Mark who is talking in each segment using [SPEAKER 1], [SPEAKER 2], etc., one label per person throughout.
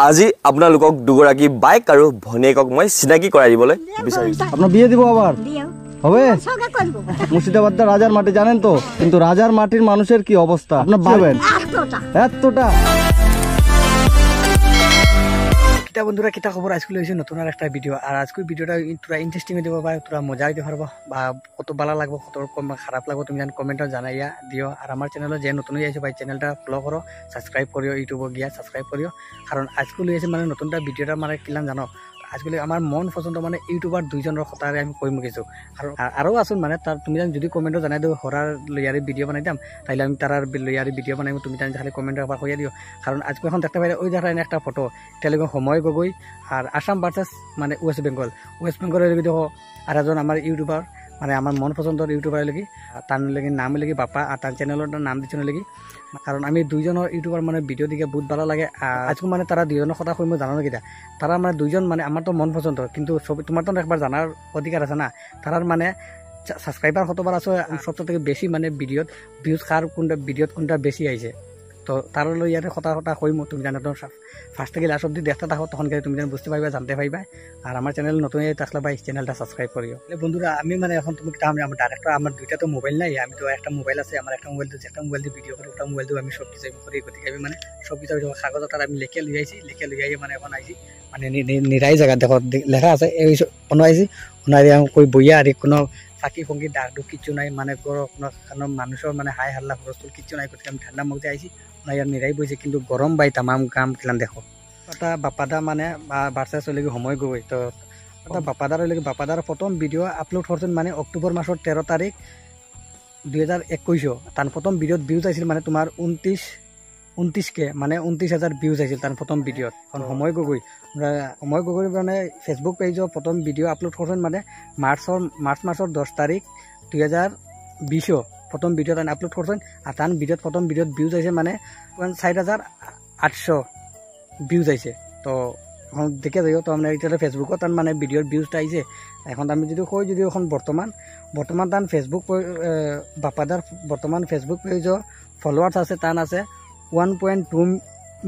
[SPEAKER 1] আজি আপোনালোকক দুগৰাকী বাইক আৰু ভনীয়েকক মই চিনাকি কৰাই দিবলৈ বিচাৰিছো।
[SPEAKER 2] আপনার বিয়ে দিব আবার হবে? মুর্শিদাবাদ রাজার মাটি জানেন তো, কিন্তু রাজার মাটির মানুষের কি অবস্থা আপনার ভাবেন এতটা।
[SPEAKER 3] কিতা বন্ধুরা কিতা খবর, আজকে লইছি নতুন আর একটা ভিডিও। আর আজকে ভিডিওটা তোরা ইন্টারেস্টিং হয়ে দেবো বা তোরা মজা হইতে পারবো বা কত ভালো লাগবো কত কম খারাপ লাগবো তুমি জান কমেন্টও জানাইয়া দিও। আর আমার চ্যানেলে যে নতুন হয়ে আছে ভাই চ্যানেলটা ফলো করো, সাবস্ক্রাইব করিও, ইউটিউবে গিয়া সাবস্ক্রাইব করিও। কারণ আজকে লইছে মানে নতুনটা ভিডিওটা মানে কিলাম জানো, আজকে আমার মন পছন্দ মানে ইউটিউবার দুইজনের কথা আমি কই মুখিছো। আর আরও আসুন মানে তার তুমি জান যদি কমেন্টও জানাই দিও হরার লইয়ারি ভিডিও বানাই দাম, তাইলে আমি তার লইয়ারি ভিডিও বানাই তুমি জানি খালি কমেন্ট একবার কইয়া দিও। কারণ আজকে এখন দেখতে পাই ওই দেখা একটা ফটো তেলেগু সময় গগৈ আর আসাম ভার্সেস মানে ওয়েস্ট বেঙ্গলের লেগে দেখো আর একজন আমার ইউটিউবার মানে আমার মন পছন্দের ইউটিউবার লেগে তার লেগে নাম লেগে বাপা আর তার চ্যানেলের নাম দিচ্ছেন লেগে। কারণ আমি দুইজনের ইউটিউবার মানে ভিডিও দিকে বহুত ভালো লাগে। আজকে মানে তারা দুইজনের কথা কই মই জানো কিনা তারা মানে দুইজন মানে আমার তো মন পছন্দ, কিন্তু সব তোমার তো একবার জানার অধিকার আছে না। তারার মানে সাবস্ক্রাইবার কতবার আছে সবচেয়ে থেকে বেশি মানে ভিডিওত ভিউজ কার কোনটা ভিডিওত কোনটা বেশি আইছে। তো তার ইয়াতে কথা কইম তুমি জানো তো ফার্স্ট থেকে লাস্ট অব্দি দেখতে থাকো, তখন তুমি যেন বুঝতে পারবে জানতে পারবে। আর আমার চ্যানেল নতুন থাকলে ভাই চ্যানেলটা সাবস্ক্রাইব করিও। বন্ধুরা আমি মানে এখন তুমি আমার ডাইরেক্ট আমার দুইটা তো মোবাইল নাই, আমি তো একটা মোবাইল আছে, আমার একটা মোবাইল একটা মোবাইল দিয়ে ভিডিও করি, ওটা মোবাইল দিয়ে আমি সব কিছু করি। গতিকে আমি মানে সব কিছু কাগজ তার আমি লিখে লই আইছি, মানে এখন আইছি মানে নিরাই জায়গা দেখো লেখা আছে এই কোনো আইছি ওনারে আমি কই বইয়া আর কোনো ফাঁকি ফঙ্কি ডাক ডুক কিচ্ছু নাই, মানে কোনো মানুষের মানে হাই হাল্লা হুলস্থুল কিচ্ছু নাই। গতিকে আমি ঠান্ডা মধ্যে আইছি ইয়ার নিরাই বইছে, কিন্তু গরম বাই তামাম কাম খেলাম দেখো। এটা বাপাদা মানে বার্সা চলে সময় গই। তো এটা বাপাদার প্রথম ভিডিও আপলোড করছেন মানে অক্টোবর মাসের 13 তারিখ 2021। তার প্রথম ভিডিওত ভিউজ আইছিল মানে তোমার 29K মানে 29,000 ভিউজ আইছিল তার প্রথম ভিডিওত। এখন সময় গগৈ মানে ফেসবুক পেজত প্রথম ভিডিও আপলোড করছেন মানে মার্চ মাসের 10 তারিখ 2020 প্রথম ভিডিও তান আপলোড করছেন। আর তার ভিডিওত প্রথম ভিডিওত ভিউজ আইছে মানে 4,800 ভিউজ আইছে। তো এখন দেখে যাইও তো আমরা এটা ফেসবুকত তার মানে ভিডিওর ভিউজটা আইছে। এখন আমি যদি কই যদি এখন বর্তমান তান ফেসবুক বাপাদার বর্তমান ফেসবুক পেজও ফলোয়ার্স আছে তান আছে 1.2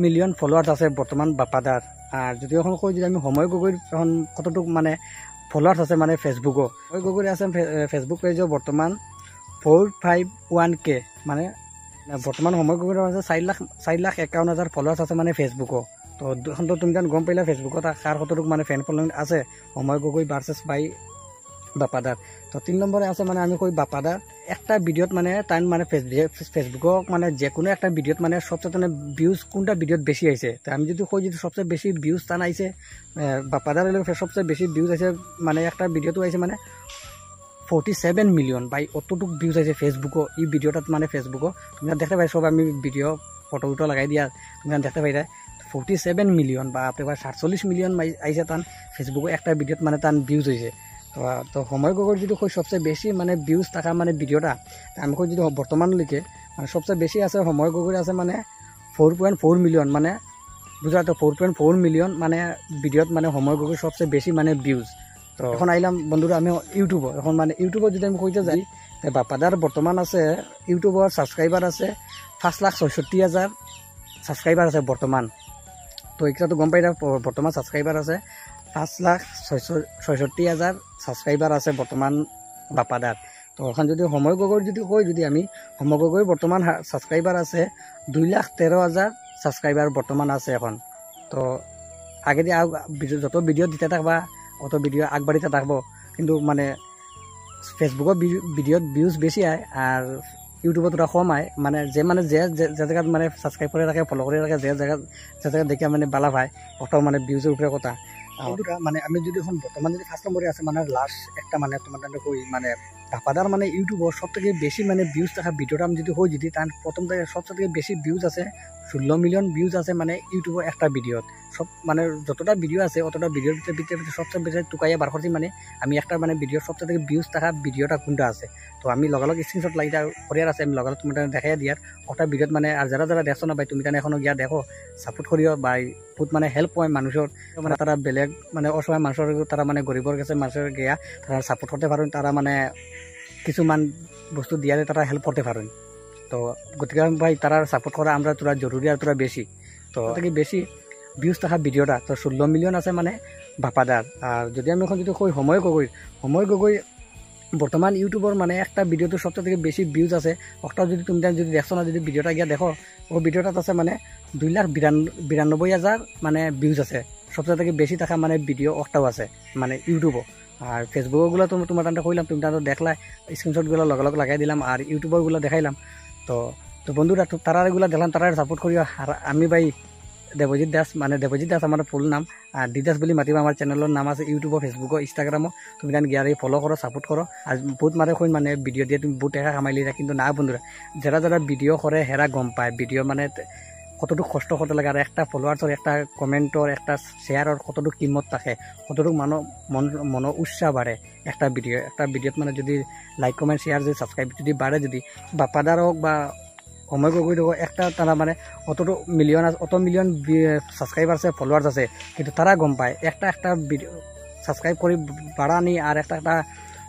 [SPEAKER 3] মিলিয়ন ফলোয়ার্স আছে বর্তমান বাপাদার। আর যদি এখন কই যদি আমি সময় গগৈর এখন কতটুক মানে ফলোয়ার্স আছে মানে ফেসবুকও সময় গগৈর আছে ফেসবুক পেজও বর্তমান 451K মানে বর্তমান সময় গগৈর আছে 4,51,000 ফলোয়ার্স আছে মানে ফেসবুকও। তো এখন তো তুমি গম পাইলা ফেসবুকত কার কতটুক মানে ফ্যান ফলোইং আছে সময় গগৈ ভার্সেস বাই বাপাদার। তো 3 নম্বরে আছে মানে আমি কই বাপাদার একটা ভিডিওত মানে টাইম মানে ফেসবুকক মানে যে কোনো একটা ভিডিওত মানে সবচেয়ে মানে ভিউজ কোনটা ভিডিওত বেশি আইছে। তো আমি যদি কই যদি সবচেয়ে বেশি ভিউজ টান আইছে বাপাদার সবচেয়ে বেশি ভিউজ আইছে মানে একটা ভিডিওতে আইছে মানে 47 মিলিয়ন বাই অতটুক ভিউজ আছে ফেসবুকও এই ভিডিওটাত মানে ফেসবুকও তুমি দেখতে পাই সব আমি ভিডিও ফটো লাগাই দিয়া তুমি দেখতে পাই 47 মিলিয়ন বা আপনার 47 মিলিয়ন আইছে তান ফেসবুকও একটা ভিডিওত মানে তান ভিউজ হয়েছে। তো সময় গগৈর যদি কই সবচেয়ে বেশি মানে ভিউজ থাকা মানে ভিডিওটা আমি কই যদি বর্তমানলৈকে মানে সবচেয়ে বেশি আছে সময় গগৈর আছে মানে 4.4 মিলিয়ন মানে বুঝা তো 4.4 মিলিয়ন মানে ভিডিওত মানে সময় গগৈর সবচেয়ে বেশি মানে ভিউজ। তো এখন আইলাম বন্ধুরা আমি ইউটিউবত এখন মানে ইউটিউবত যদি আমি কইতে যাই বাপাদার বর্তমান আছে ইউটিউবর সাবস্ক্রাইবার আছে 5,66,000 সাবস্ক্রাইবার আছে বর্তমান। তো এটা তো গম পাই বর্তমান সাবস্ক্রাইবার আছে 5,66,000 সাবস্ক্রাইবার আছে বর্তমান বাপাদার। তো এখন যদি সময় গগৈর যদি কই যদি আমি সময় গগৈর বর্তমান সাবস্ক্রাইবার আছে 2,13,000 সাবস্ক্রাইবার বর্তমান আছে এখন। তো আগে দিয়ে যত ভিডিও দিতে থাকবা অত ভিডিও আগবাড়িতে থাকবো, কিন্তু মানে ফেসবুকত ভিডিওত ভিউজ বেশি আয় আর ইউটিউবত ওটা কম আয়। মানে যে জায়গাত মানে সাবস্ক্রাইব করে রাখে ফলো করে রাখে যে জায়গা দেখে মানে বালা পায় অত মানে ভিউজের উপরে কথা। মানে আমি যদি এখন বর্তমান যদি ফার্স্ট নম্বরে আছে মানে লাস্ট একটা মানে তোমার কই মানে বাপাদার মানে ইউটিউবর সব থেকে বেশি মানে ভিউজ থাকা ভিডিওটা আমি যদি হই যদি তার প্রথম থেকে সবচেয়ে থেকে বেশি ভিউজ আছে 16 মিলিয়ন ভিউজ আছে মানে ইউটিউবের একটা ভিডিওত। সব মানে যতটা ভিডিও আছে অতটা ভিডিওর ভিতরে সবচেয়ে বেশি টুকাইয়া বার করছি মানে আমি একটা মানে ভিডিওর সবচেয়ে থেকে ভিউজ থাকা ভিডিওটা কোনটা আছে। তো আমি লগালগ স্ক্রিনশট লাগিটা করিয়ার আছে আমি লগালগ তুমি দেখাই দিয়ার ওটা ভিডিওত মানে আর যারা দেখছো না ভাই তুমি তাহলে এখনো গিয়া দেখো সাপোর্ট করিও বা বহুত মানে হেল্প হয় মানুষের মানে তারা বেলেগ মানে অসহায় মানুষের তারা মানে গরিবর কাছে মানুষের গিয়া তারা সাপোর্ট করতে পারেন, তারা মানে কিছুমান বস্তু দিয়ালে তারা হেল্প করতে পারেন। তো গতিকে ভাই তারা সাপোর্ট করা আমরা তোরা জরুরি আর তোরা বেশি। তো থেকে বেশি ভিউজ থাকা ভিডিওটা তো 16 মিলিয়ন আছে মানে বাপাদার। আর যদি আমি এখন যদি কই সময় গগৈ বর্তমান ইউটিউবর মানে একটা ভিডিওতে সবচেয়ে থেকে বেশি ভিউজ আছে। ওটা যদি তুমি যদি দেখছো না, যদি ভিডিওটা গিয়ে দেখো, ও ভিডিওটাত আছে মানে 2,92,000 মানে ভিউজ আছে। সবচেয়ে থেকে বেশি থাকা মানে ভিডিও ওটাও আছে মানে ইউটিউবও। আর ফেসবুকগুলো তোমার টানটা কইলাম, তুমি টানটা দেখলা, স্ক্রিনশটগুলো লগে লাগাই দিলাম, আর ইউটিউবরগুলো দেখাইলাম। তো বন্ধুরা তারা এগুলো দেখলাম, তারা সাপোর্ট করিও। আর আমি ভাই দেবজিৎ দাস, মানে দেবজিৎ দাস আমার ফুল নাম, আর দিদাস বুলি মাতিবা। আমার চ্যানেলের নাম আছে ইউটিউবও, ফেসবুকও, ইনস্টাগ্রামও। তুমি তান গিয়ে ফলো করো, সাপোর্ট করো। আর বহুত মারে কই মানে ভিডিও দিয়ে তুমি বহুত টাকা কামাই লিরা, কিন্তু না বন্ধুরা, যারা ভিডিও করে হেরা গম পায় ভিডিও মানে কতটুকু কষ্ট করতে লাগে। আর একটা ফলোয়ার্সর, একটা কমেন্টর, একটা শেয়ারর কতটুকু কিম্মত থাকে, কতটুকু মন উৎসাহ বাড়ে একটা ভিডিওত মানে যদি লাইক কমেন্ট শেয়ার যদি সাবস্ক্রাইব যদি বাড়ে, যদি বাপাদার হোক বা সময় গগৈ হোক, একটা তারা মানে অত মিলিয়ন সাবস্ক্রাইবার আছে, ফলোয়ার্স আছে, কিন্তু তারা গম পায় একটা ভিডিও সাবস্ক্রাইব করে বাড়ানি আর একটা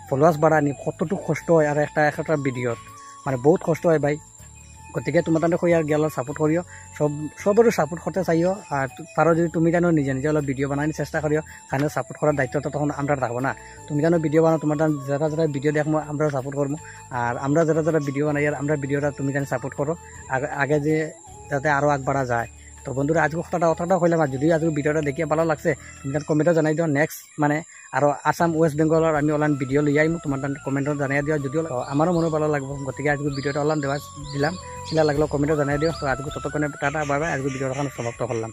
[SPEAKER 3] ফলোয়ার্স বাড়ানি কতটুকু কষ্ট হয়। আর একটা ভিডিওত মানে বহুত কষ্ট হয় ভাই। গতিকে তোমার তাহলে কই আর গেলার সাপোর্ট করিও, সবরও সাপোর্ট করতে চাইও। আর পারো যদি তুমি জানো নিজে অলপ ভিডিও বানানোর চেষ্টা করিও, কারণ সাপোর্ট করার দায়িত্বটা তখন আমরা থাকবো না। তুমি জানো ভিডিও বানাও, তোমার যারা ভিডিও দেখবো আমরা সাপোর্ট করবো। আর আমরা যারা ভিডিও বানাই, আর আমরা ভিডিওটা তুমি জানি সাপোর্ট করো, আগে যে যাতে আরও আগবাড়া যায়। তো বন্ধুরা আজকে কথাটা কইলাম। আর যদি আজকে ভিডিওটা দেখিয়ে ভালো লাগছে, তুমি তার কমেন্টও জানাই দিও। নেক্সট মানে আরও আসাম ওয়েস্ট বেঙ্গলের আমি অনলাইন ভিডিও লই আইম, তোমার তার কমেন্টও জানাই দিও। যদিও আমারও মনে ভালো লাগবে, গতিকে আজকে ভিডিওটা অনলাইন দিলাম, লাগলেও কমেন্টও জানাই দিও। তো আজকে ততক্ষণে টাটা বাই বাই। আজকে ভিডিওটা সমাপ্ত করলাম।